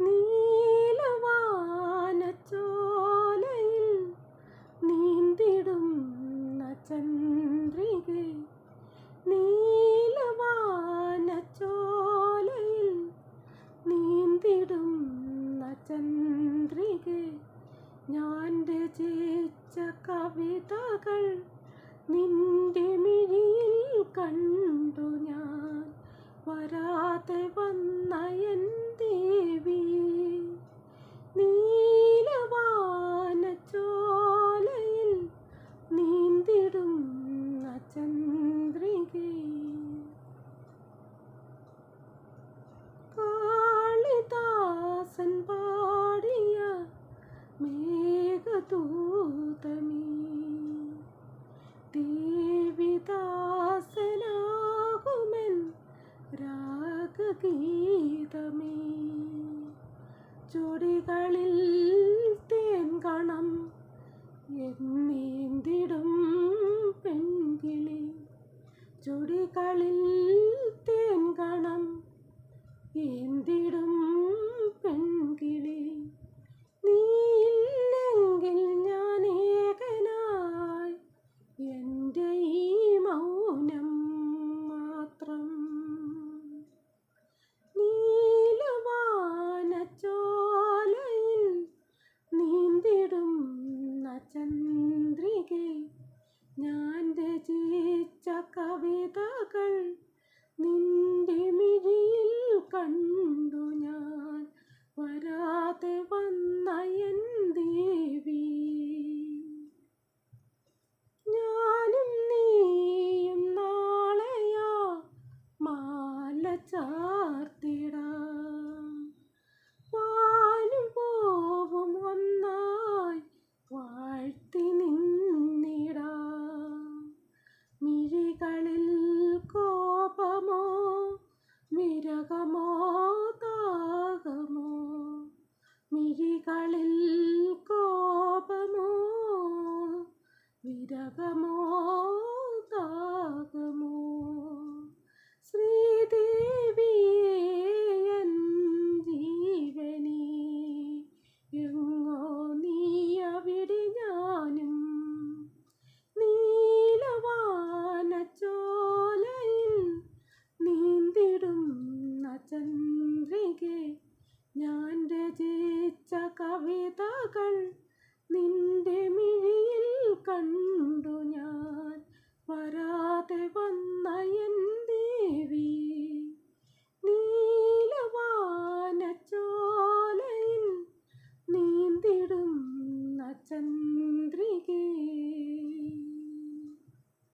നീലവാനച്ചോലയിൽ നീന്തിടുന്ന ചന്ദ്രികേ, നീലവാനച്ചോലയിൽ നീന്തിടുന്ന ചന്ദ്രികേ, ഞാൻ രചിച്ച കവിതകൾ നിന്റെ മിഴിയിൽ കണ്ടു ഞാൻ വരാതെ വന്ന എൻ ദേവി. നീലവാനച്ചോലയിൽ നീന്തിടുന്ന ചന്ദ്രികേ. കാളിദാസൻ പാടിയ മേഘദൂതമേ, ദേവിദാസനാകുമെൻ രാഗഗീതമേ, ചുടികളിൽ തേൻകണം എന്നീന്തിടും പെൺകിളി, ചുടികളിൽ തേൻകണം ഏന്തിടും പെൺകിളി. നീയില്ലെങ്കിൽ ഞാൻ ഏകനായി, എൻ്റെ ഈ മൗനം മാത്രം. നീലവാനച്ചോലയിൽ നീന്തിടുന്ന ചന്ദ്രികേ, ഞാൻ രചിച്ച കവിതകൾ നിന്റെ മിഴിയിൽ കണ്ടു ഞാൻ വരാതെ വന്ന എൻ ദേവി. ഞാനും നീയും നാളെയാ മാല ചാർത്തിടാം, വാനും പോവും ഒന്നായി വാഴ്ത്തി നിന്നിടാം. മിഴികളിൽ കോപമോ വിരഹമോ ദാഹമോ, മിഴികളിൽ കോപമോ വിരഹമോ ദാഹമോ. ശ്രീദേവിയേ എൻ ജീവനേ, എങ്ങോ നീ അവിടെ ഞാനും. നീലവാനച്ചോലയിൽ നീന്തിടുന്ന ചന്ദ്രികേ, ഞാൻ രചിച്ച കവിതകൾ നിന്റെ മിഴിയിൽ കണ്ടു ഞാൻ വരാതെ വന്ന എൻ ദേവി. നീലവാനച്ചോലയിൽ നീന്തിടുന്ന ചന്ദ്രികേ.